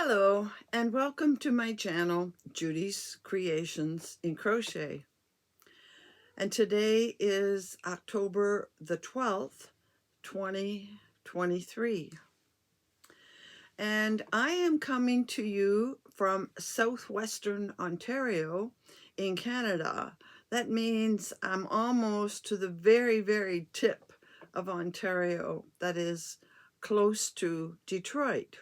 Hello and welcome to my channel, Judy's Creations in Crochet. And today is October the 12th, 2023. And I am coming to you from southwestern Ontario in Canada. That means I'm almost to the very, very tip of Ontario, that is close to Detroit.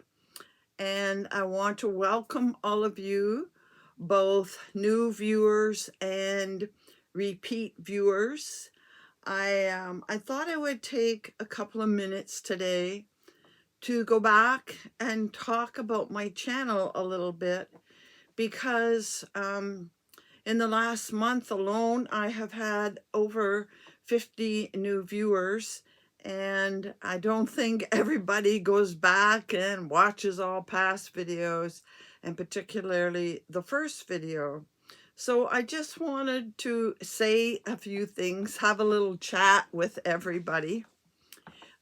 And I want to welcome all of you, both new viewers and repeat viewers. I thought I would take a couple of minutes today to go back and talk about my channel a little bit because in the last month alone, I have had over 50 new viewers, and I don't think everybody goes back and watches all past videos, and particularly the first video. So I just wanted to say a few things, have a little chat with everybody.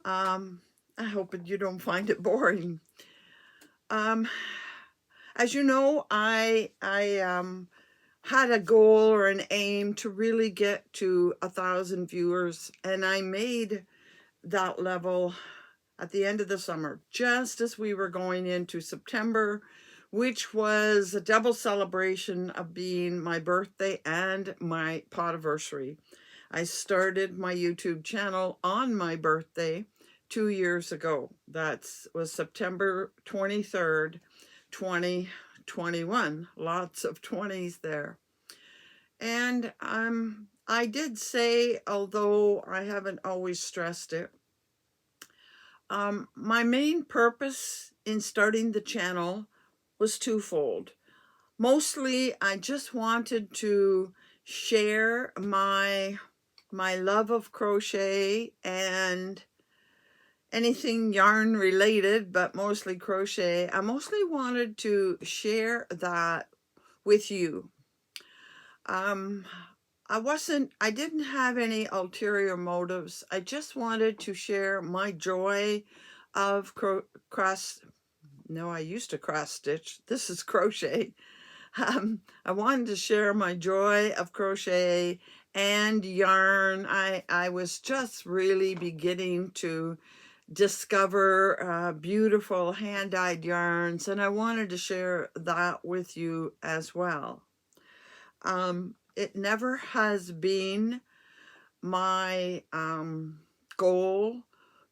I hope you don't find it boring. As you know, I had a goal or an aim to really get to 1,000 viewers, and I made that level at the end of the summer, just as we were going into September, which was a double celebration of being my birthday and my podiversary. I started my YouTube channel on my birthday 2 years ago. That was September 23rd, 2021. Lots of 20s there. And I did say, although I haven't always stressed it, my main purpose in starting the channel was twofold. Mostly, I just wanted to share my love of crochet and anything yarn related, but mostly crochet. I mostly wanted to share that with you. I didn't have any ulterior motives. I just wanted to share my joy of I used to cross stitch. This is crochet. I wanted to share my joy of crochet and yarn. I was just really beginning to discover beautiful hand-dyed yarns, and I wanted to share that with you as well. It never has been my goal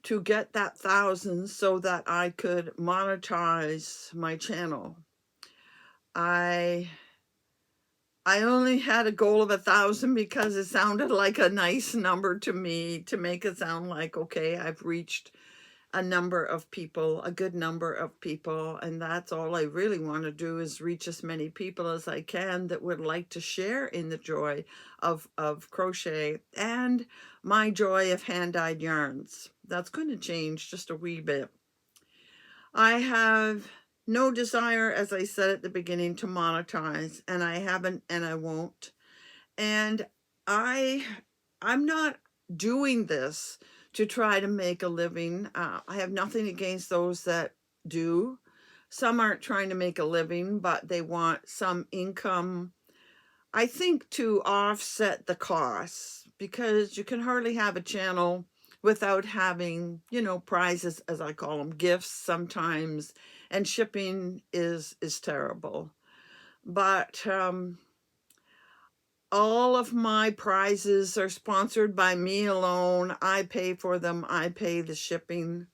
to get that 1,000 so that I could monetize my channel. I only had a goal of 1,000 because it sounded like a nice number to me, to make it sound like, okay, I've reached a number of people, a good number of people, and that's all I really want to do, is reach as many people as I can that would like to share in the joy of crochet and my joy of hand-dyed yarns. That's going to change just a wee bit. I have no desire, as I said at the beginning, to monetize, and I haven't and I won't. And I'm not doing this to try to make a living. I have nothing against those that do. Some aren't trying to make a living, but they want some income, I think, to offset the costs, because you can hardly have a channel without having, prizes, as I call them, gifts sometimes, and shipping is terrible. But all of my prizes are sponsored by me alone. I pay for them. I pay the shipping.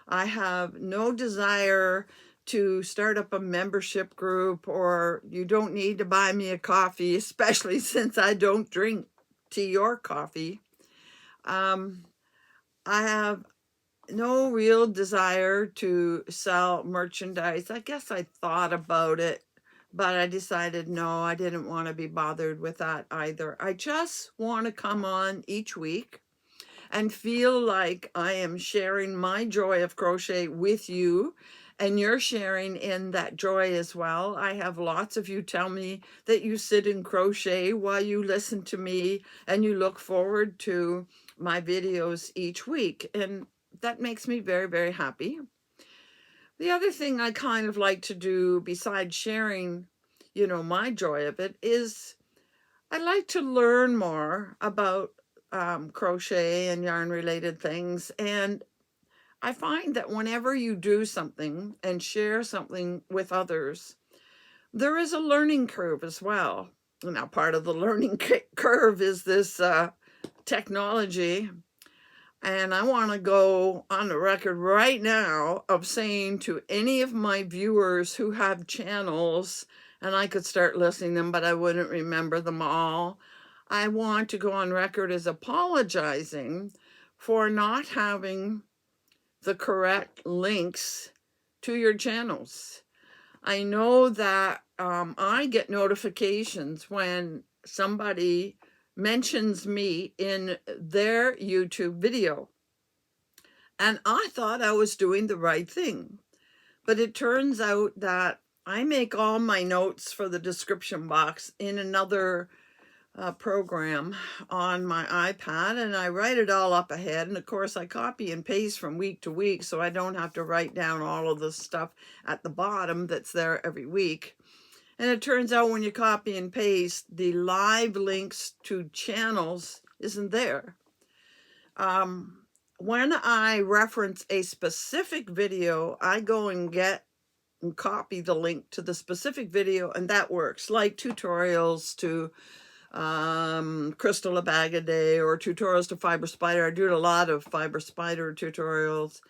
I have no desire to start up a membership group, or you don't need to buy me a coffee, especially since I don't drink tea or coffee. I have no real desire to sell merchandise. I guess I thought about it, but I decided no, I didn't want to be bothered with that either. I just want to come on each week and feel like I am sharing my joy of crochet with you, and you're sharing in that joy as well. I have lots of you tell me that you sit and crochet while you listen to me, and you look forward to my videos each week, and that makes me very, very happy. The other thing I kind of like to do besides sharing, my joy of it is I like to learn more about crochet and yarn related things. And I find that whenever you do something and share something with others, there is a learning curve as well. Now, part of the learning curve is this technology. And I want to go on the record right now of saying to any of my viewers who have channels, and I could start listing them, but I wouldn't remember them all. I want to go on record as apologizing for not having the correct links to your channels. I know that I get notifications when somebody mentions me in their YouTube video. And I thought I was doing the right thing. But it turns out that I make all my notes for the description box in another program on my iPad, and I write it all up ahead. And of course, I copy and paste from week to week, so I don't have to write down all of the stuff at the bottom that's there every week. And it turns out when you copy and paste, the live links to channels isn't there. When I reference a specific video, I go and get and copy the link to the specific video, and that works, like tutorials to Crystal a Bag a Day, or tutorials to Fiber Spider. I do a lot of Fiber Spider tutorials.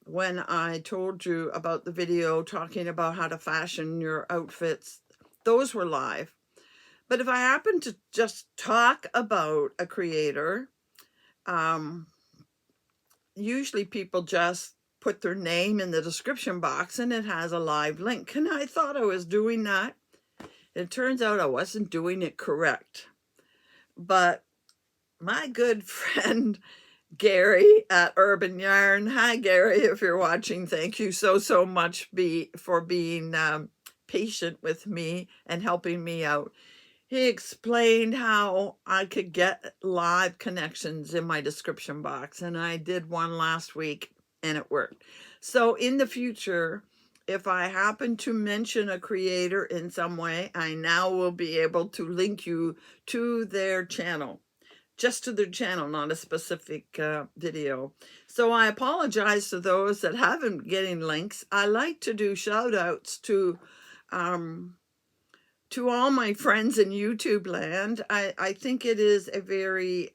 When I told you about the video talking about how to fashion your outfits, those were live. But if I happen to just talk about a creator, usually people just put their name in the description box and it has a live link. And I thought I was doing that. It turns out I wasn't doing it correct. But my good friend Gary at Urban Yarn. Hi, Gary, if you're watching. Thank you so much for being patient with me and helping me out. He explained how I could get live connections in my description box, and I did one last week, and it worked. So in the future, if I happen to mention a creator in some way, I now will be able to link you to their channel. Just to their channel, not a specific video. So I apologize to those that haven't getting links. I like to do shout outs to all my friends in YouTube land. I think it is a very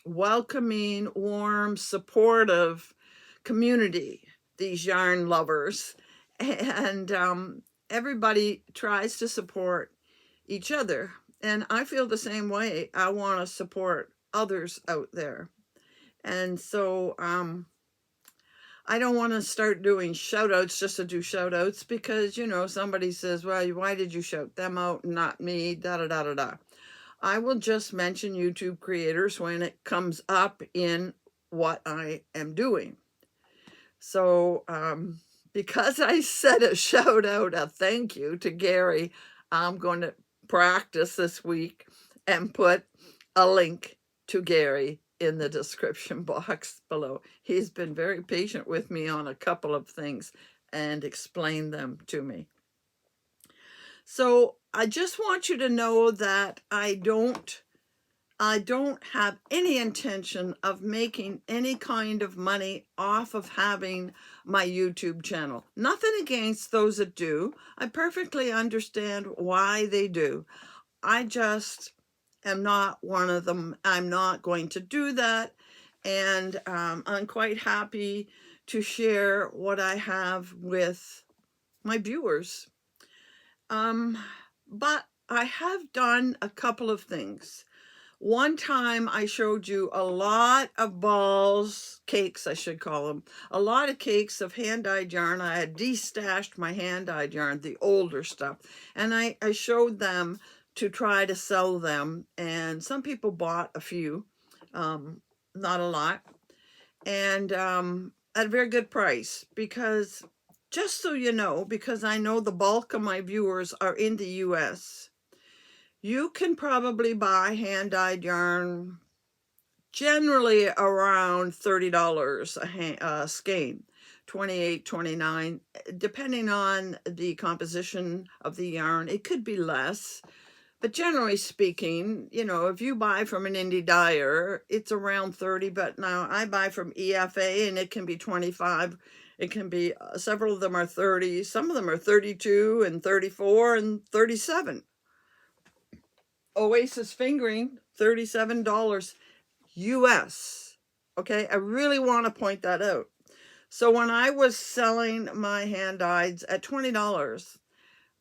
welcoming, warm, supportive community, these yarn lovers. And everybody tries to support each other. And I feel the same way. I want to support others out there. And so I don't want to start doing shout outs just to do shout outs because, somebody says, well, why did you shout them out and not me? Da da da da da. I will just mention YouTube creators when it comes up in what I am doing. So because I said a shout out, a thank you to Gary, I'm going to practice this week and put a link to Gary in the description box below. He's been very patient with me on a couple of things and explained them to me. So I just want you to know that I don't have any intention of making any kind of money off of having my YouTube channel. Nothing against those that do. I perfectly understand why they do. I just am not one of them. I'm not going to do that. And I'm quite happy to share what I have with my viewers. But I have done a couple of things. One time I showed you a lot of balls, cakes I should call them, a lot of cakes of hand-dyed yarn. I had destashed my hand-dyed yarn, the older stuff, and I showed them to try to sell them. And some people bought a few, not a lot, and at a very good price. Because just so you know, because I know the bulk of my viewers are in the US, you can probably buy hand-dyed yarn generally around $30 a skein, 28, 29, depending on the composition of the yarn. It could be less, but generally speaking, you know, if you buy from an indie dyer, it's around 30, but now I buy from EFA and it can be 25. It can be, several of them are 30, some of them are 32 and 34 and 37. Oasis fingering, $37 US. Okay, I really want to point that out. So when I was selling my hand dyeds at $20,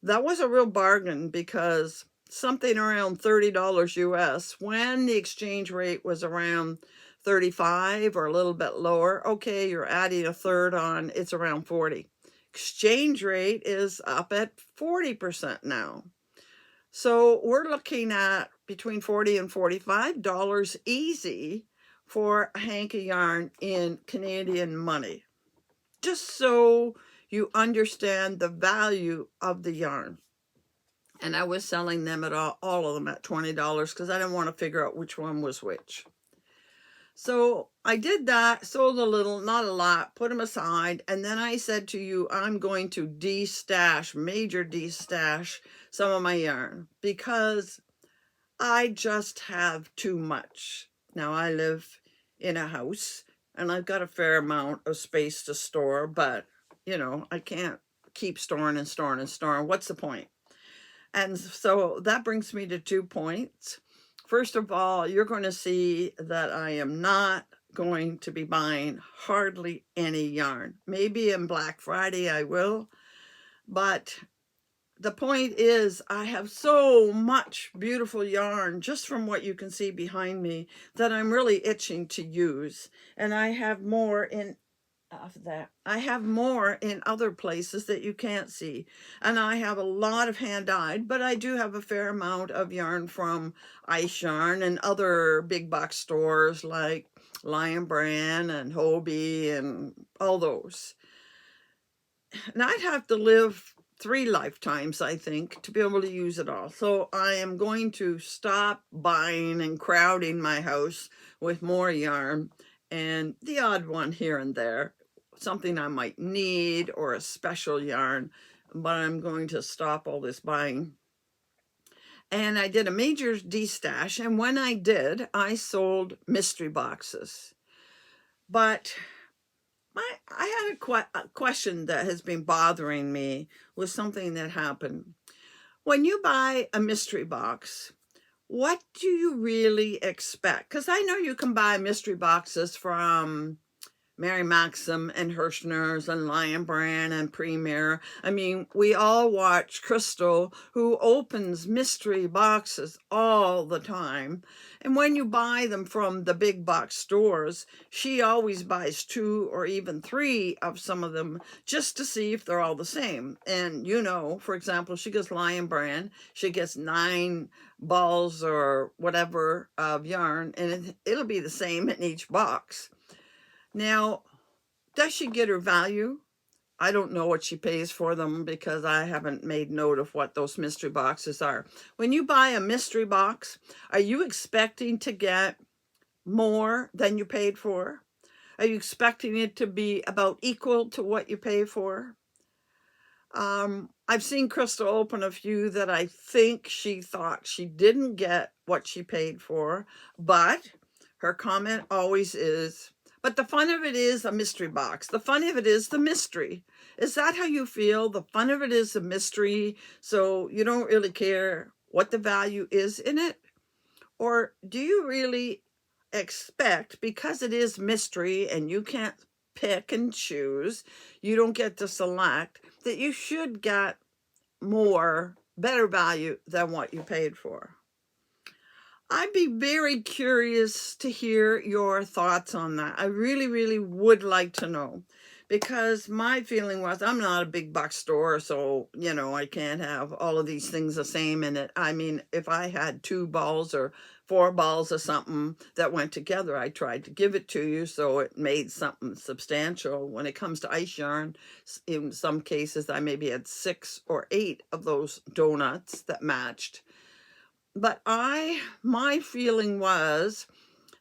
that was a real bargain, because something around $30 US, when the exchange rate was around 35 or a little bit lower, okay, you're adding a third on, it's around 40. Exchange rate is up at 40% now. So we're looking at between $40 and $45 easy for a hank of yarn in Canadian money. Just so you understand the value of the yarn. And I was selling them at all of them at $20 because I didn't want to figure out which one was which. So I did that, sold a little, not a lot, put them aside. And then I said to you, I'm going to de-stash, major de-stash some of my yarn, because I just have too much. Now I live in a house and I've got a fair amount of space to store, but you know, I can't keep storing and storing and storing. What's the point? And so that brings me to 2 points. First of all, you're going to see that I am not going to be buying hardly any yarn. Maybe in Black Friday I will, but the point is I have so much beautiful yarn just from what you can see behind me that I'm really itching to use. And I have more in other places that you can't see. And I have a lot of hand dyed, but I do have a fair amount of yarn from Ice Yarn and other big box stores like Lion Brand and Hobie and all those. And I'd have to live 3 lifetimes, I think, to be able to use it all. So I am going to stop buying and crowding my house with more yarn, and the odd one here and there, something I might need or a special yarn, but I'm going to stop all this buying. And I did a major de-stash, and when I did, I sold mystery boxes. But I had a question that has been bothering me with something that happened. When you buy a mystery box, what do you really expect? Because I know you can buy mystery boxes from Mary Maxim and Hirschner's and Lion Brand and Premier. I mean, we all watch Crystal, who opens mystery boxes all the time. And when you buy them from the big box stores, she always buys 2 or even 3 of some of them just to see if they're all the same. And you know, for example, she gets Lion Brand, she gets 9 balls or whatever of yarn, and it'll be the same in each box. Now, does she get her value? I don't know what she pays for them because I haven't made note of what those mystery boxes are. When you buy a mystery box, are you expecting to get more than you paid for? Are you expecting it to be about equal to what you pay for? I've seen Crystal open a few that I think she thought she didn't get what she paid for, but her comment always is, but the fun of it is a mystery box. The fun of it is the mystery. Is that how you feel? The fun of it is the mystery, so you don't really care what the value is in it? Or do you really expect, because it is mystery and you can't pick and choose, you don't get to select, that you should get more, better value than what you paid for? I'd be very curious to hear your thoughts on that. I really, really would like to know, because my feeling was I'm not a big box store, so, you know, I can't have all of these things the same in it. I mean, if I had 2 balls or 4 balls of something that went together, I tried to give it to you so it made something substantial. When it comes to ice yarn, in some cases, I maybe had 6 or 8 of those donuts that matched. But my feeling was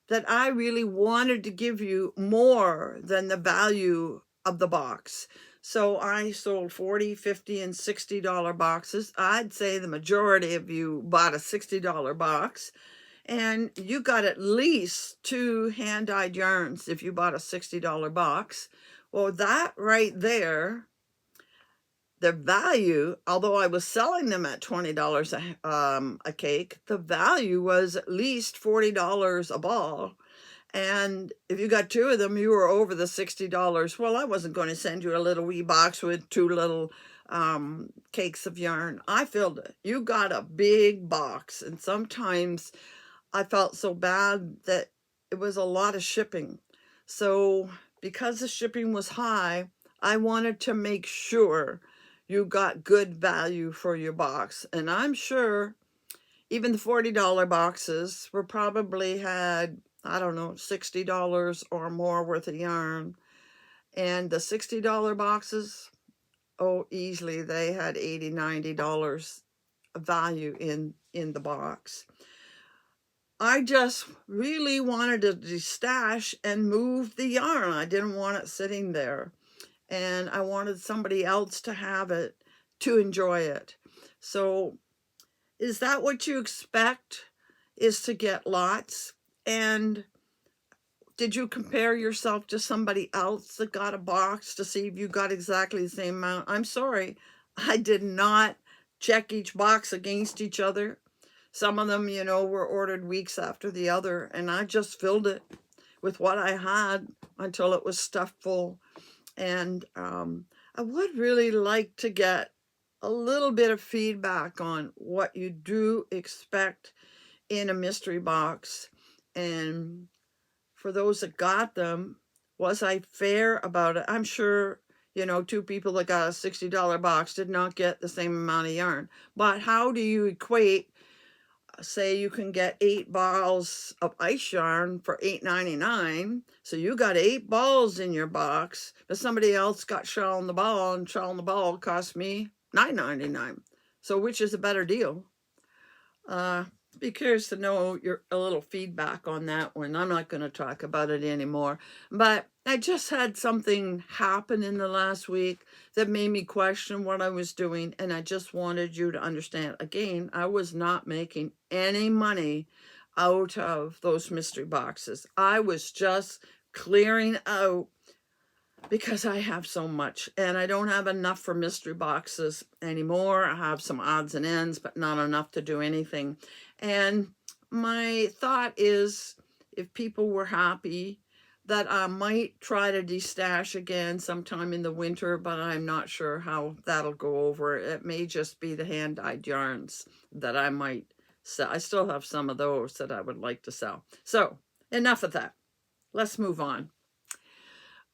that I really wanted to give you more than the value of the box. So I sold 40, 50, and $60 boxes. I'd say the majority of you bought a $60 box, and you got at least 2 hand-dyed yarns if you bought a $60 box. Well, that right there, the value, although I was selling them at $20 a cake, the value was at least $40 a ball. And if you got 2 of them, you were over the $60. Well, I wasn't going to send you a little wee box with 2 little cakes of yarn. I filled it. You got a big box. And sometimes I felt so bad that it was a lot of shipping. So because the shipping was high, I wanted to make sure you got good value for your box. And I'm sure even the $40 boxes were probably had, I don't know, $60 or more worth of yarn. And the $60 boxes, oh, easily they had $80, $90 value in the box. I just really wanted to destash and move the yarn. I didn't want it sitting there. And I wanted somebody else to have it, to enjoy it. So is that what you expect, is to get lots? And did you compare yourself to somebody else that got a box to see if you got exactly the same amount? I'm sorry, I did not check each box against each other. Some of them, were ordered weeks after the other, and I just filled it with what I had until it was stuffed full. And I would really like to get a little bit of feedback on what you do expect in a mystery box. And for those that got them, was I fair about it? I'm sure, 2 people that got a $60 box did not get the same amount of yarn. But how do you equate, say you can get 8 balls of ice yarn for $8.99, so you got 8 balls in your box, but somebody else got shawl on the ball, and shawl on the ball cost me $9.99. So which is a better deal? Be curious to know a little feedback on that one. I'm not going to talk about it anymore, but I just had something happen in the last week that made me question what I was doing, and I just wanted you to understand. Again, I was not making any money out of those mystery boxes. I was just clearing out because I have so much, and I don't have enough for mystery boxes anymore. I have some odds and ends, but not enough to do anything. And my thought is, if people were happy, that I might try to destash again sometime in the winter, but I'm not sure how that'll go over. It may just be the hand-dyed yarns that I might sell. I still have some of those that I would like to sell. So enough of that. Let's move on.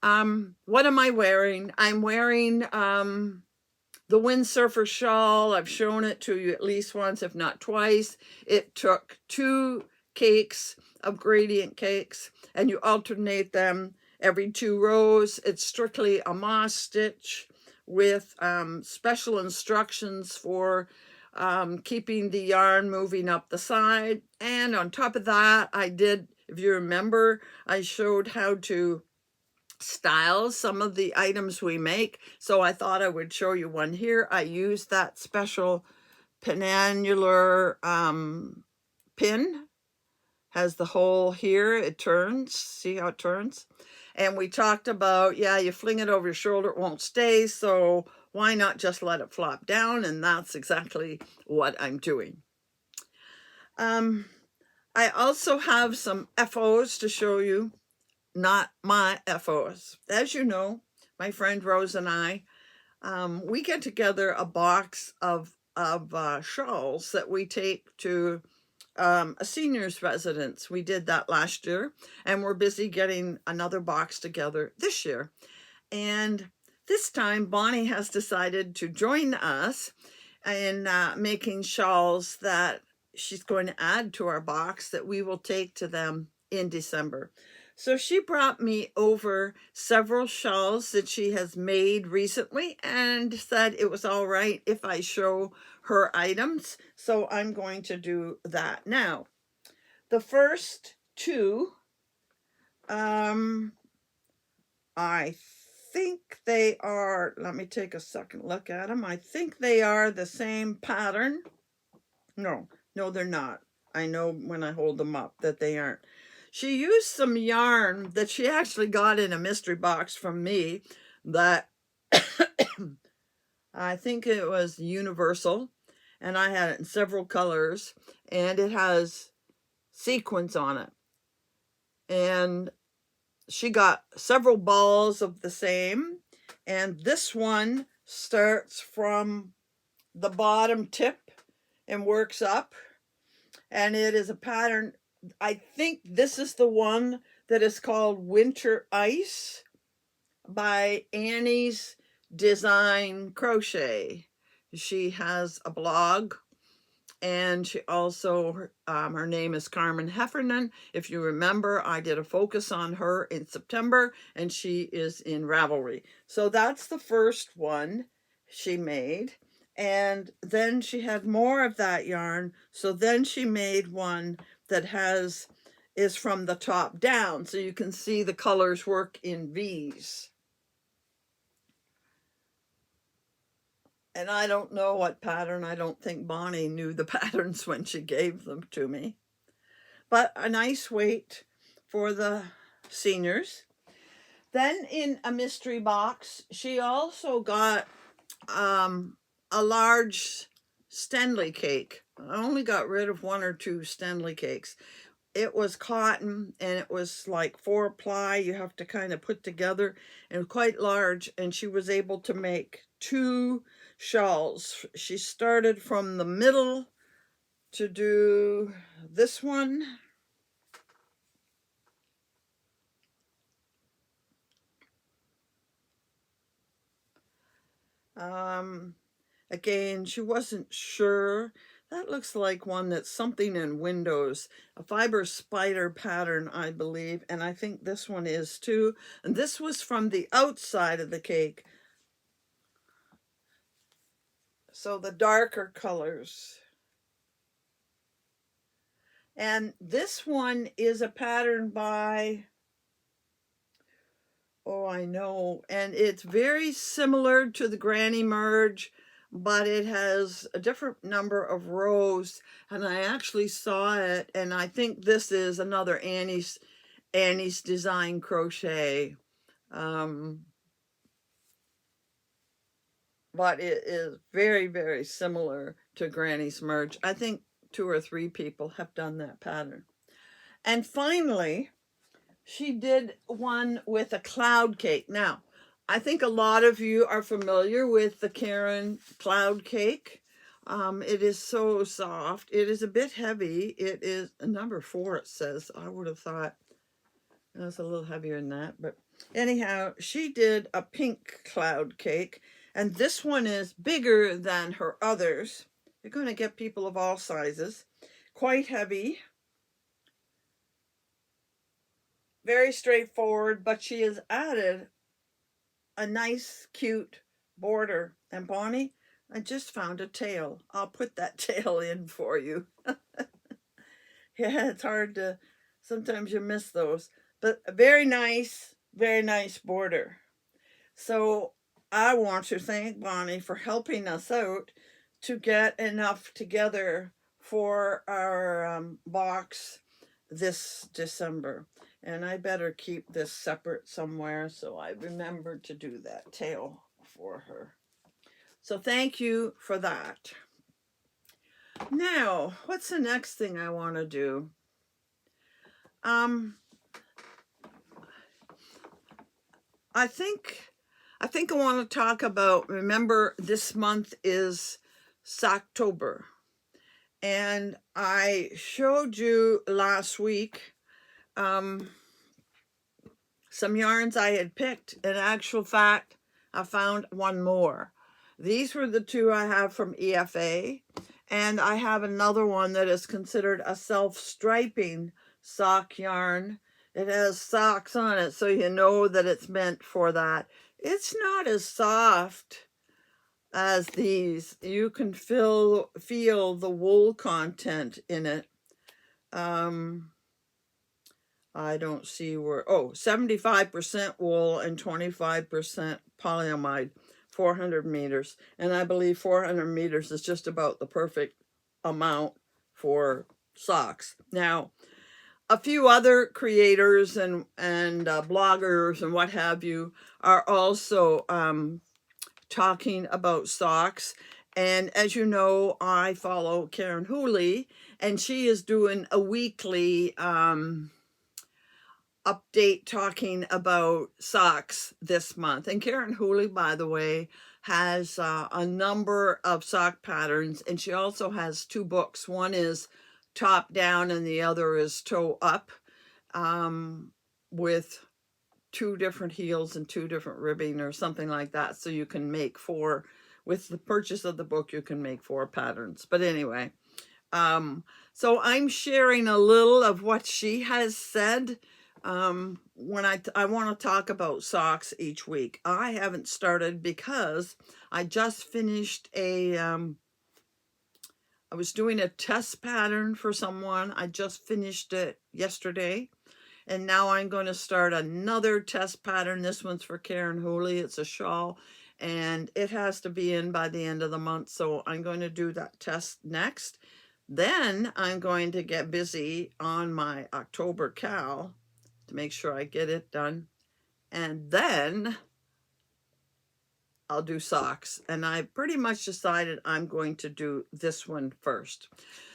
What am I wearing? I'm wearing the windsurfer shawl. I've shown it to you at least once, if not twice. It took 2 cakes of gradient cakes, and you alternate them every 2 rows. It's strictly a moss stitch with special instructions for keeping the yarn moving up the side. And on top of that, I did, if you remember, I showed how to style some of the items we make. So I thought I would show you one here. I used that special penannular pin. Has the hole here. It turns. See how it turns? And we talked about, yeah, you fling it over your shoulder, it won't stay. So why not just let it flop down? And that's exactly what I'm doing. I also have some FOs to show you. Not my FOs. As you know, my friend Rose and I, we get together a box of shawls that we take to a senior's residence. We did that last year, and we're busy getting another box together this year. And this time, Bonnie has decided to join us in making shawls that she's going to add to our box that we will take to them in December. So she brought me over several shawls that she has made recently and said it was all right if I show her items. So I'm going to do that now. The first 2, I think they are, let me take a second look at them. I think they are the same pattern. No, they're not. I know when I hold them up that they aren't. She used some yarn that she actually got in a mystery box from me that I think it was universal, and I had it in several colors, and it has sequins on it. And she got several balls of the same, and this one starts from the bottom tip and works up, and it is a pattern. I think this is the one that is called Winter Ice by Annie's Design Crochet. She has a blog, and she also, her name is Carmen Heffernan. If you remember, I did a focus on her in September, and she is in Ravelry. So that's the first one she made. And then she had more of that yarn. So then she made one that is from the top down. So you can see the colors work in V's. And I don't know what pattern. I don't think Bonnie knew the patterns when she gave them to me. But a nice weight for the seniors. Then in a mystery box, she also got a large Stanley cake. I only got rid of 1 or 2 Stanley cakes. It was cotton, and it was like 4-ply. You have to kind of put together, and quite large. And she was able to make 2 shawls. She started from the middle to do this one. Again, she wasn't sure. That looks like one that's something in Windows, a fiber spider pattern, I believe, and I think this one is too. And this was from the outside of the cake. So the darker colors. And this one is a pattern by, oh, I know, and it's very similar to the Granny Merge, but it has a different number of rows, and I actually saw it, and I think this is another Annie's Design Crochet. But it is very, very similar to Granny's Merge. I think 2 or 3 people have done that pattern. And finally, she did one with a cloud cake. Now, I think a lot of you are familiar with the Karen cloud cake. It is so soft. It is a bit heavy. It is number 4, it says. I would have thought it was a little heavier than that. But anyhow, she did a pink cloud cake. And this one is bigger than her others. You're going to get people of all sizes. Quite heavy. Very straightforward, but she has added a nice, cute border. And Bonnie, I just found a tail. I'll put that tail in for you. Yeah, it's hard to, sometimes you miss those. But a very nice border. So I want to thank Bonnie for helping us out to get enough together for our box this December. And I better keep this separate somewhere, so I remember to do that tail for her. So thank you for that. Now, what's the next thing I want to do? I think I want to talk about, remember this month is Socktober. And I showed you last week some yarns I had picked. In actual fact, I found one more. These were the 2 I have from EFA. And I have another one that is considered a self-striping sock yarn. It has socks on it, so you know that it's meant for that. It's not as soft as these. You can feel the wool content in it. I don't see where, oh, 75% wool and 25% polyamide, 400 meters. And I believe 400 meters is just about the perfect amount for socks. Now, a few other creators and bloggers and what have you are also talking about socks. And as you know, I follow Karen Hooley, and she is doing a weekly update talking about socks this month. And Karen Hooley, by the way, has a number of sock patterns, and she also has two books. One is top down and the other is toe up, with two different heels and two different ribbing or something like that. So you can make four, with the purchase of the book, you can make four patterns. But anyway, so I'm sharing a little of what she has said. When I want to talk about socks each week. I haven't started because I just finished I was doing a test pattern for someone. I just finished it yesterday. And now I'm going to start another test pattern. This one's for Karen Hooley. It's a shawl, and it has to be in by the end of the month. So I'm going to do that test next. Then I'm going to get busy on my October cowl to make sure I get it done. And then I'll do socks. And I pretty much decided I'm going to do this one first.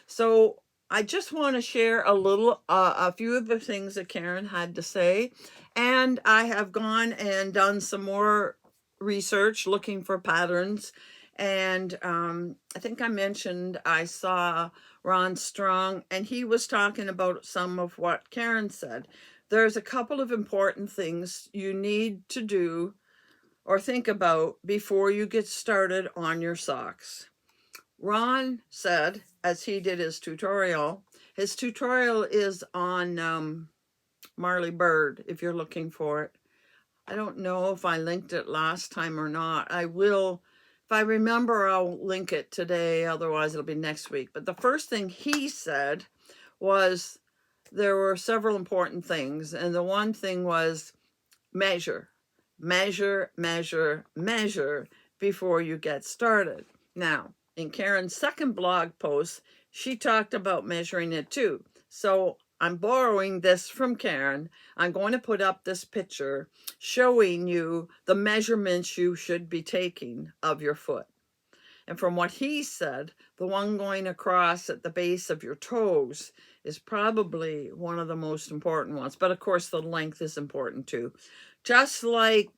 So I just want to share a few of the things that Karen had to say. And I have gone and done some more research looking for patterns. And I think I mentioned I saw Ron Strong, and he was talking about some of what Karen said. There's a couple of important things you need to do or think about before you get started on your socks. Ron said, as he did his tutorial is on Marley Bird, if you're looking for it. I don't know if I linked it last time or not. I will, if I remember, I'll link it today, otherwise it'll be next week. But the first thing he said was there were several important things, and the one thing was measure, measure, measure, measure before you get started. Now, in Karen's second blog post, she talked about measuring it too. So I'm borrowing this from Karen. I'm going to put up this picture showing you the measurements you should be taking of your foot. And from what he said, the one going across at the base of your toes is probably one of the most important ones. But of course, the length is important too. Just like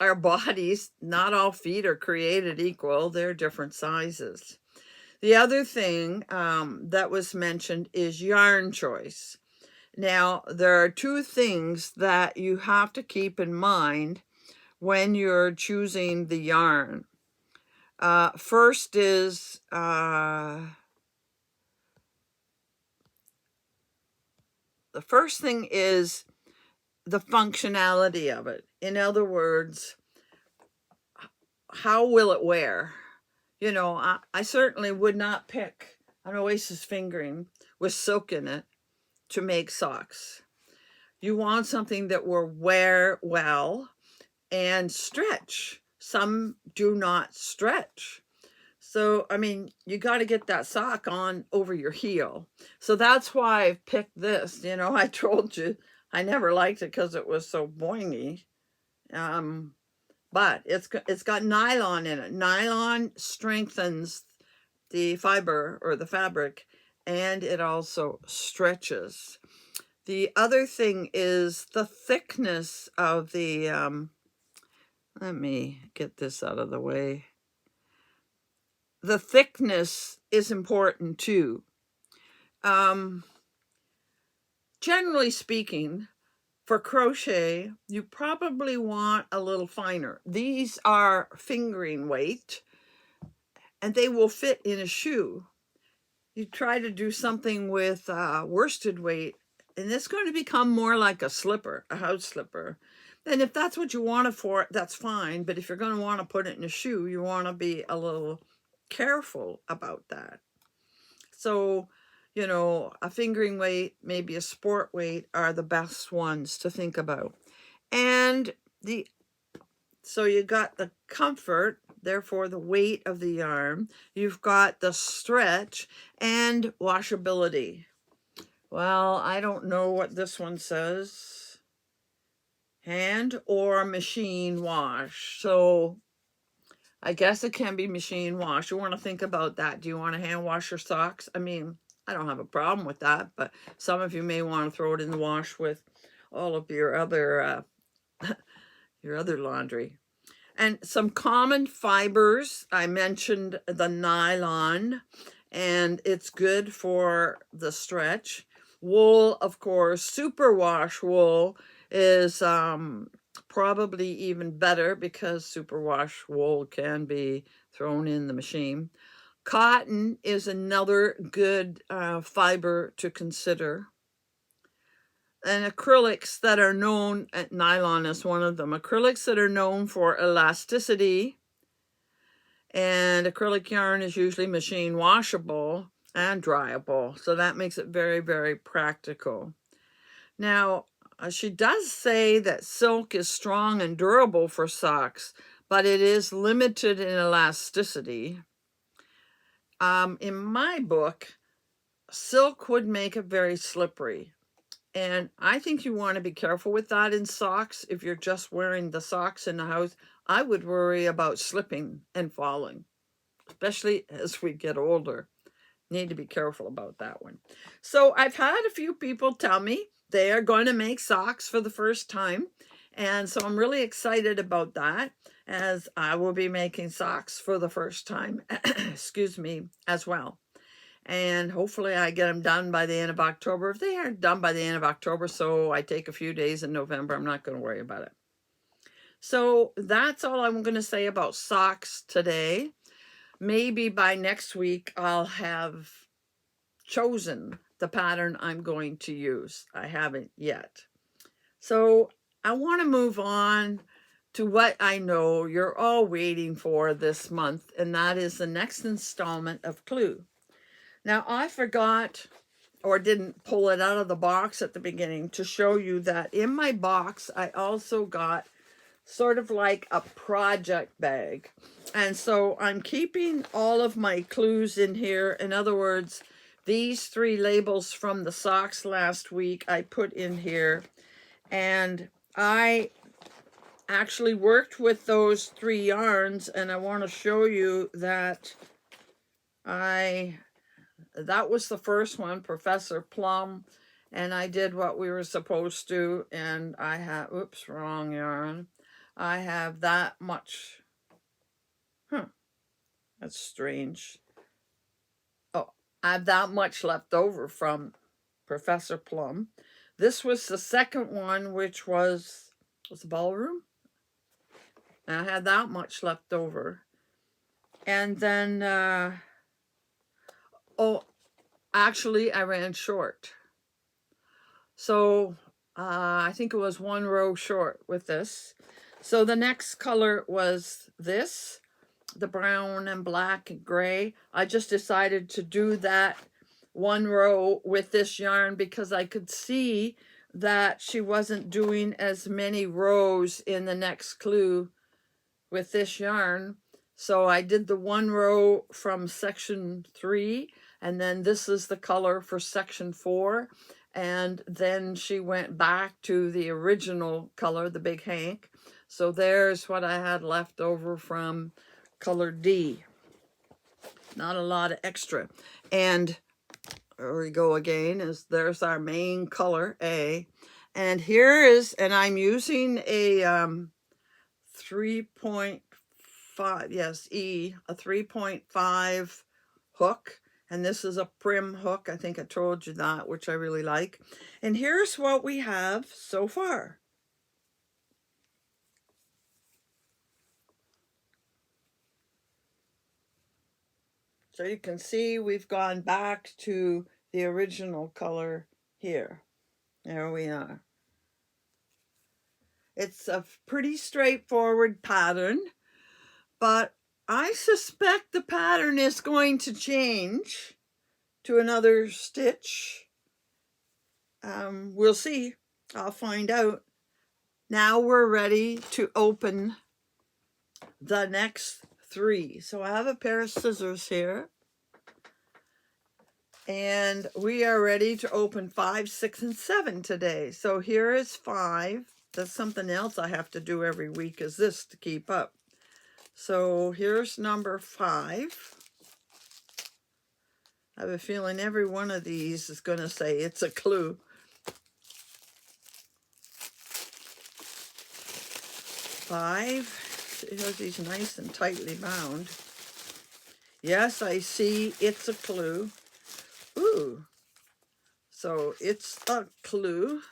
our bodies, not all feet are created equal. They're different sizes. The other thing that was mentioned is yarn choice. Now, there are two things that you have to keep in mind when you're choosing the yarn. First is the first thing is the functionality of it. In other words, how will it wear? You know, I certainly would not pick an Oasis fingering with silk in it to make socks. You want something that will wear well and stretch. Some do not stretch. So, I mean, you got to get that sock on over your heel. So that's why I picked this. You know, I told you I never liked it because it was so boingy. But it's got nylon in it. Nylon strengthens the fiber or the fabric, and it also stretches. The other thing is the thickness of the, let me get this out of the way. The thickness is important too. Generally speaking, for crochet, you probably want a little finer. These are fingering weight, and they will fit in a shoe. You try to do something with worsted weight, and it's going to become more like a slipper, a house slipper. And if that's what you want it for, that's fine. But if you're going to want to put it in a shoe, you want to be a little careful about that. So you know, a fingering weight, maybe a sport weight are the best ones to think about. And so you got the comfort, therefore the weight of the yarn. You've got the stretch and washability. Well, I don't know what this one says. Hand or machine wash. So I guess it can be machine wash. You want to think about that. Do you want to hand wash your socks? I mean, I don't have a problem with that, but some of you may want to throw it in the wash with all of your other laundry. And some common fibers, I mentioned the nylon, and it's good for the stretch. Wool, of course, superwash wool is probably even better because superwash wool can be thrown in the machine. Cotton is another good fiber to consider. And acrylics that are known, nylon is one of them, acrylics that are known for elasticity, and acrylic yarn is usually machine washable and dryable, so that makes it very, very practical. Now, she does say that silk is strong and durable for socks, but it is limited in elasticity. In my book, silk would make it very slippery. And I think you want to be careful with that in socks. If you're just wearing the socks in the house, I would worry about slipping and falling, especially as we get older. Need to be careful about that one. So I've had a few people tell me they are going to make socks for the first time. And so I'm really excited about that, as I will be making socks for the first time, excuse me, as well. And hopefully I get them done by the end of October. If they aren't done by the end of October, so I take a few days in November, I'm not going to worry about it. So that's all I'm going to say about socks today. Maybe by next week I'll have chosen the pattern I'm going to use. I haven't yet. So I want to move on to what I know you're all waiting for this month, and that is the next installment of Clue. Now, I forgot or didn't pull it out of the box at the beginning to show you that in my box, I also got sort of like a project bag. And so I'm keeping all of my clues in here. In other words, these 3 labels from the socks last week I put in here. And I actually worked with those 3 yarns, and I want to show you that that was the first one, Professor Plum, and I did what we were supposed to, and I have, oops, wrong yarn. I have that much, that's strange. Oh, I have that much left over from Professor Plum. This was the second one, which was the ballroom. And I had that much left over. And then, oh, actually, I ran short. So I think it was 1 row short with this. So the next color was this, the brown and black and gray. I just decided to do that 1 row with this yarn because I could see that she wasn't doing as many rows in the next clue with this yarn. So I did the 1 row from section 3, and then this is the color for section 4. And then she went back to the original color, the big hank. So there's what I had left over from color D. Not a lot of extra. And there we go again, there's our main color, A. And here is, and I'm using a 3.5, yes, E, a 3.5 hook. And this is a prim hook. I think I told you that, which I really like. And here's what we have so far. So you can see we've gone back to the original color here. There we are. It's a pretty straightforward pattern, but I suspect the pattern is going to change to another stitch. We'll see. I'll find out. Now we're ready to open the next 3. So I have a pair of scissors here. And we are ready to open 5, 6, and 7 today. So here is 5. That's something else I have to do every week, is this to keep up. So here's number 5. I have a feeling every one of these is going to say it's a clue. 5. Here's these nice and tightly bound. Yes, I see it's a clue. Ooh. So it's a clue,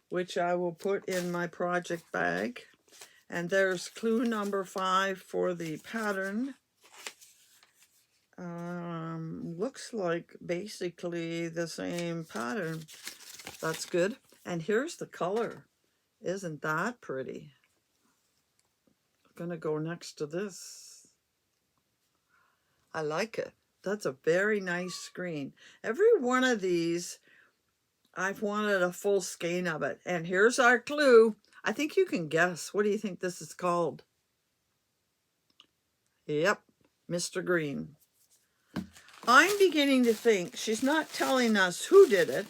which I will put in my project bag. And there's clue number 5 for the pattern. Looks like basically the same pattern. That's good. And here's the color. Isn't that pretty? I'm gonna go next to this. I like it. That's a very nice screen. Every one of these, I've wanted a full skein of it. And here's our clue. I think you can guess. What do you think this is called? Yep, Mr. Green. I'm beginning to think she's not telling us who did it.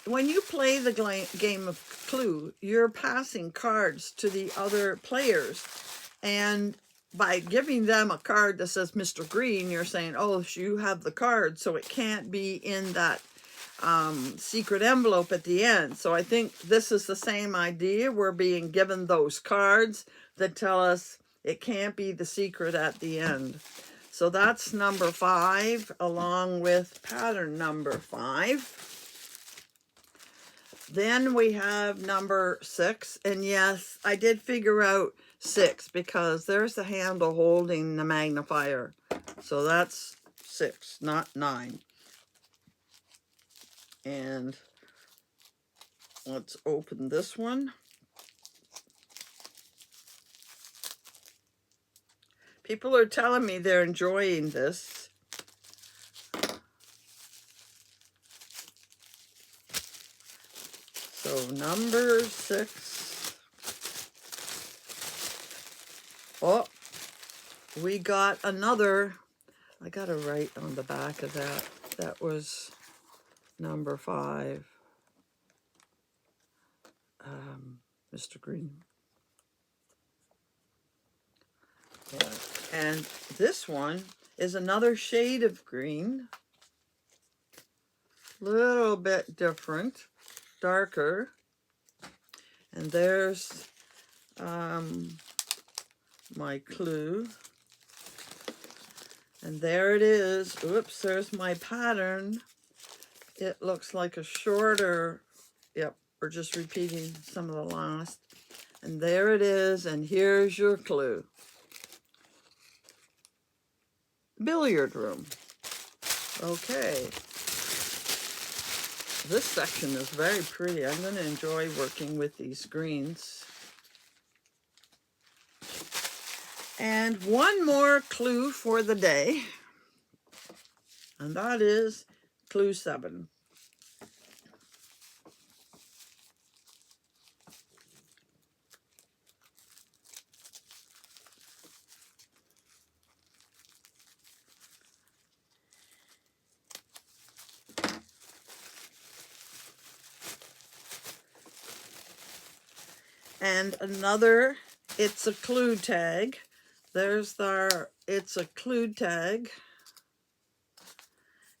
When you play the game of Clue, you're passing cards to the other players. And by giving them a card that says Mr. Green, you're saying, oh, you have the card, so it can't be in that secret envelope at the end. So I think this is the same idea. We're being given those cards that tell us it can't be the secret at the end. So that's number 5, along with pattern number 5. Then we have number 6. And yes, I did figure out 6 because there's the handle holding the magnifier. So that's 6, not 9. And let's open this one. People are telling me they're enjoying this. So number 6. Oh, we got another. I got to write on the back of that. That was number 5. Mr. Green. Yeah. And this one is another shade of green. Little bit different, darker. And there's my clue. And there it is. Oops, there's my pattern. It looks like a shorter, yep, we're just repeating some of the last. And there it is, and here's your clue. Billiard room. Okay. This section is very pretty. I'm going to enjoy working with these greens. And one more clue for the day. And that is clue 7. And another, it's a clue tag. There's our, it's a clue tag.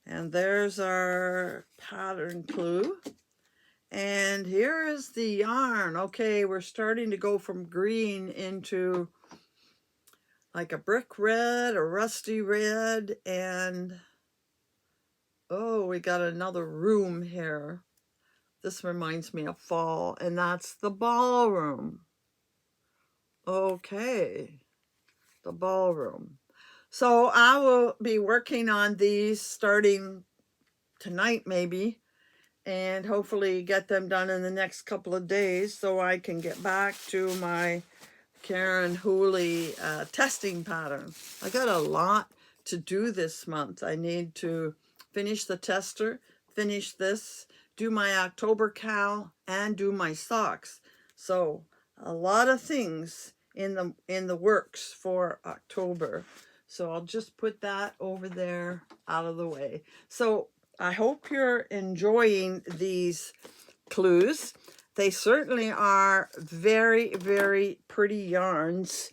And there's our pattern clue. And here is the yarn. Okay, we're starting to go from green into like a brick red or rusty red. And oh, we got another room here. This reminds me of fall, and that's the ballroom. Okay, the ballroom. So I will be working on these starting tonight maybe, and hopefully get them done in the next couple of days so I can get back to my Karen Hooley testing pattern. I got a lot to do this month. I need to finish the tester, finish this, do my October cal, and do my socks. So a lot of things in the works for October. So I'll just put that over there out of the way. So I hope you're enjoying these clues. They certainly are very, very pretty yarns.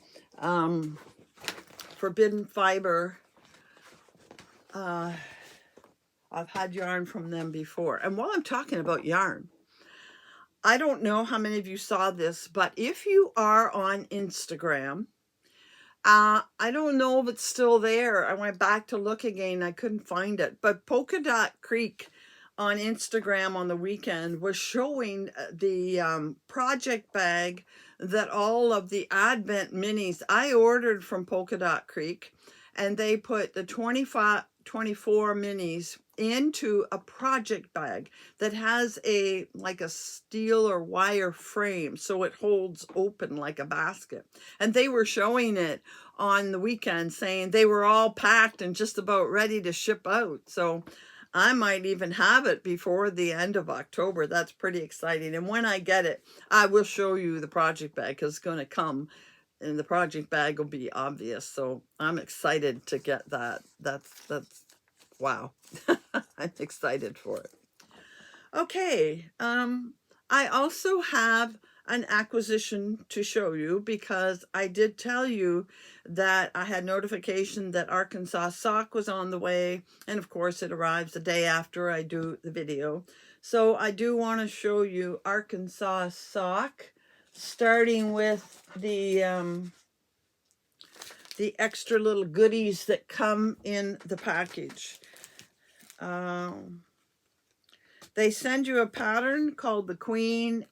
Forbidden Fiber. I've had yarn from them before. And while I'm talking about yarn, I don't know how many of you saw this, but if you are on Instagram, I don't know if it's still there. I went back to look again. I couldn't find it. But Polka Dot Creek on Instagram on the weekend was showing the project bag that all of the Advent minis I ordered from Polka Dot Creek, and they put the 24 minis into a project bag that has like a steel or wire frame, so it holds open like a basket. And they were showing it on the weekend, saying they were all packed and just about ready to ship out. So I might even have it before the end of October. That's pretty exciting. And when I get it, I will show you the project bag, because it's going to come and the project bag will be obvious. So I'm excited to get that. That's wow. I'm excited for it. Okay. I also have an acquisition to show you, because I did tell you that I had notification that Arkansas sock was on the way, and of course it arrives the day after I do the video. So I do want to show you Arkansas sock, starting with the extra little goodies that come in the package. They send you a pattern called the Queen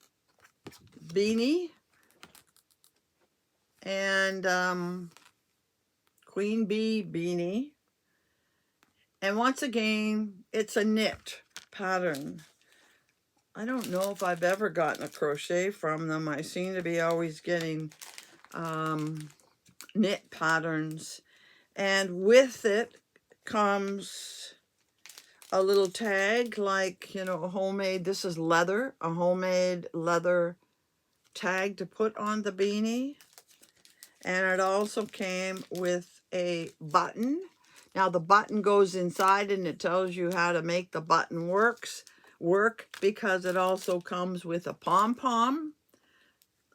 Beanie, and Queen Bee Beanie. And once again, it's a knit pattern. I don't know if I've ever gotten a crochet from them. I seem to be always getting knit patterns. And with it comes a little tag, like, you know, a homemade, this is leather, a homemade leather tag to put on the beanie. And it also came with a button. Now the button goes inside and it tells you how to make the button work, because it also comes with a pom-pom,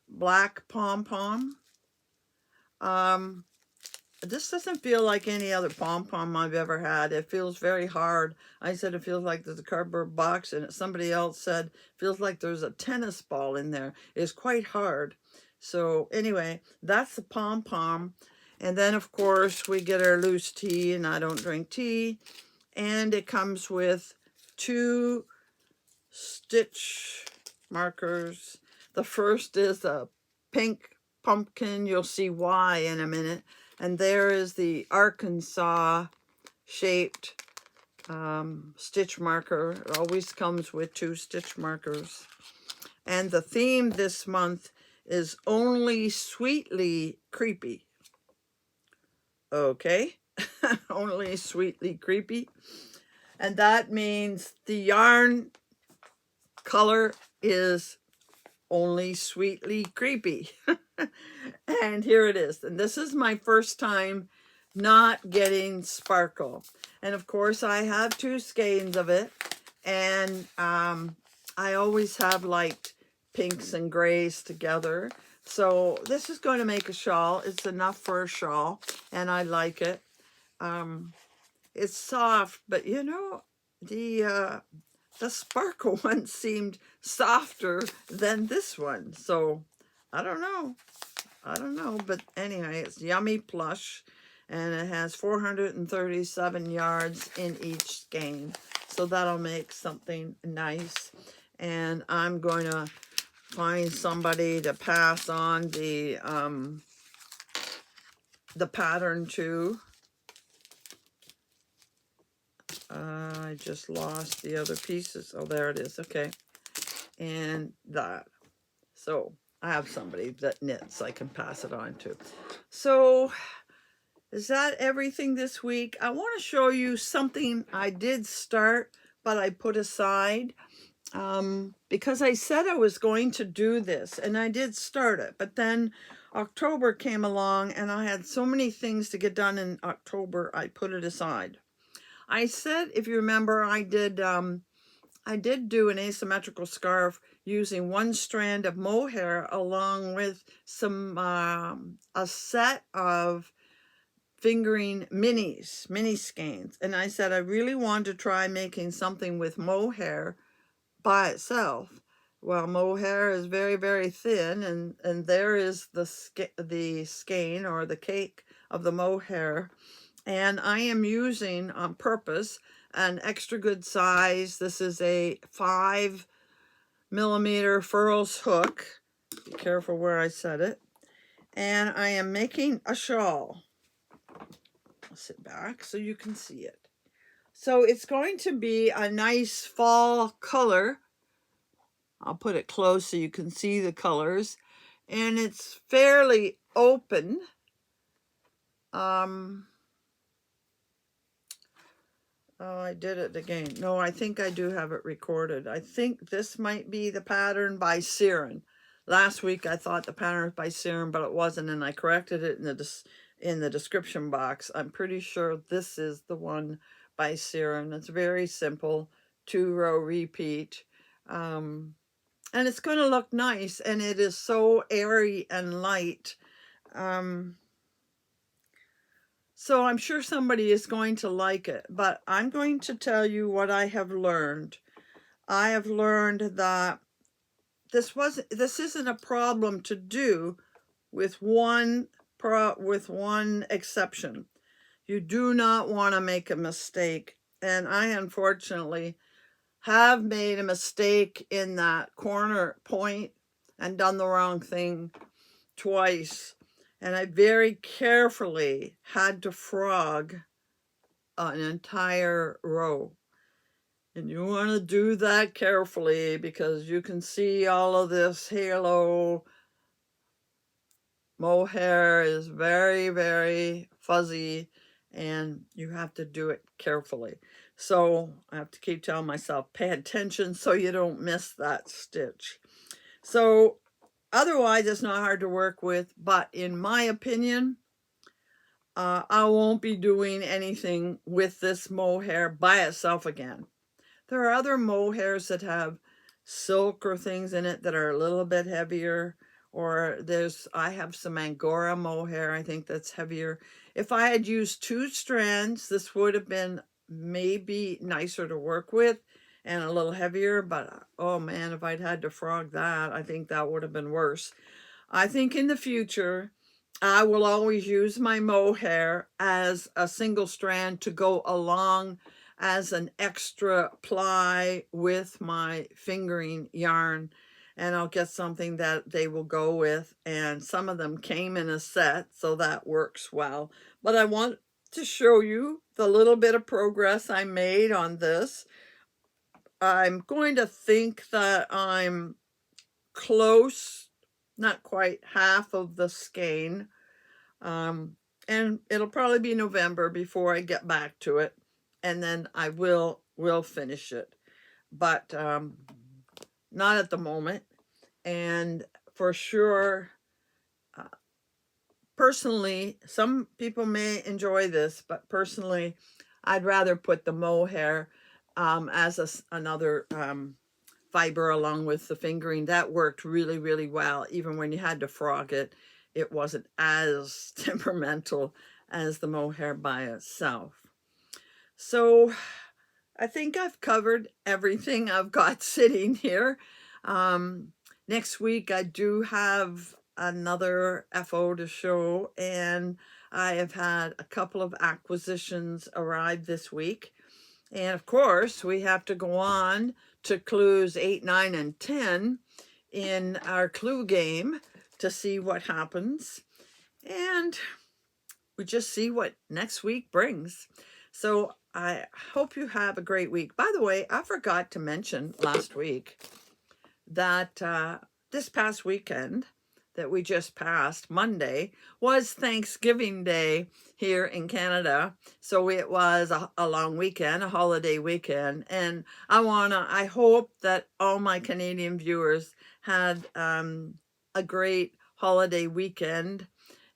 black pom-pom. This doesn't feel like any other pom-pom I've ever had. It feels very hard. I said it feels like there's a cardboard box, and somebody else said it feels like there's a tennis ball in there. It's quite hard. So anyway, that's the pom-pom. And then of course we get our loose tea, and I don't drink tea. And it comes with 2 stitch markers. The first is a pink pumpkin. You'll see why in a minute. And there is the Arkansas shaped stitch marker. It always comes with 2 stitch markers. And the theme this month is Only Sweetly Creepy. Okay, Only Sweetly Creepy. And that means the yarn color is only sweetly creepy. And here it is. And this is my first time not getting sparkle. And of course I have 2 skeins of it. And I always have liked pinks and grays together. So this is going to make a shawl. It's enough for a shawl, and I like it. It's soft, but you know, the sparkle one seemed softer than this one. So I don't know. But anyway, it's yummy plush, and it has 437 yards in each skein. So that'll make something nice. And I'm going to find somebody to pass on the pattern to. I just lost the other pieces. Oh, there it is. Okay. And that. So I have somebody that knits I can pass it on to. So is that everything this week? I want to show you something I did start, but I put aside because I said I was going to do this, and I did start it, but then October came along and I had so many things to get done in October, I put it aside. I said, if you remember, I did do an asymmetrical scarf using one strand of mohair along with some a set of fingering mini skeins. And I said I really wanted to try making something with mohair by itself. Well, mohair is very, very thin, and there is the skein or the cake of the mohair. And I am using on purpose an extra good size. This is a 5mm furls hook. Be careful where I set it. And I am making a shawl. I'll sit back so you can see it. So it's going to be a nice fall color. I'll put it close so you can see the colors. And it's fairly open. Oh, I did it again. No, I think I do have it recorded. I think this might be the pattern by Siren. Last week I thought the pattern was by Siren, but it wasn't, and I corrected it in the description box. I'm pretty sure this is the one by Siren. It's very simple, 2-row repeat. And it's going to look nice, and it is so airy and light. So I'm sure somebody is going to like it, but I'm going to tell you what I have learned. I have learned that this isn't a problem to do with one exception. You do not want to make a mistake. And I unfortunately have made a mistake in that corner point and done the wrong thing twice. And I very carefully had to frog an entire row. And you want to do that carefully because you can see all of this halo. Mohair is very, very fuzzy, and you have to do it carefully. So I have to keep telling myself, pay attention so you don't miss that stitch. So otherwise, it's not hard to work with, but in my opinion, I won't be doing anything with this mohair by itself again. There are other mohairs that have silk or things in it that are a little bit heavier, or I have some Angora mohair, I think that's heavier. If I had used 2 strands, this would have been maybe nicer to work with and a little heavier, but oh man, if I'd had to frog that, I think that would have been worse. I think in the future, I will always use my mohair as a single strand to go along as an extra ply with my fingering yarn, and I'll get something that they will go with, and some of them came in a set, so that works well. But I want to show you the little bit of progress I made on this. I'm going to think that I'm close, not quite half of the skein. And it'll probably be November before I get back to it. And then I will finish it. But not at the moment. And for sure, personally, some people may enjoy this, but personally, I'd rather put the mohair as another fiber along with the fingering. That worked really, really well. Even when you had to frog it, it wasn't as temperamental as the mohair by itself. So I think I've covered everything I've got sitting here. Next week I do have another FO to show, and I have had a couple of acquisitions arrive this week. And of course, we have to go on to clues 8, 9, and 10 in our clue game to see what happens. And we just see what next week brings. So I hope you have a great week. By the way, I forgot to mention last week that this past weekend, that we just passed, Monday, was Thanksgiving Day here in Canada. So it was a long weekend, a holiday weekend. And I hope that all my Canadian viewers had a great holiday weekend.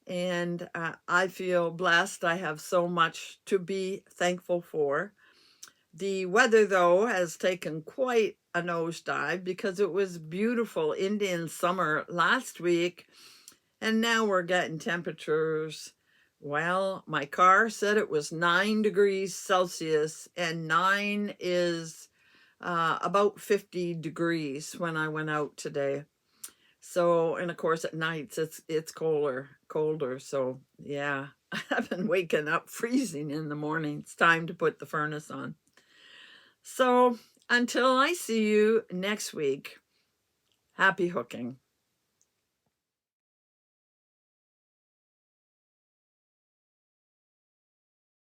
And I feel blessed. I have so much to be thankful for. The weather, though, has taken quite a nosedive because it was beautiful Indian summer last week, and now we're getting temperatures. Well, my car said it was 9 degrees Celsius, and 9 is about 50 degrees when I went out today. So, and of course at nights it's colder. So yeah, I've been waking up freezing in the morning. It's time to put the furnace on. So until I see you next week, happy hooking.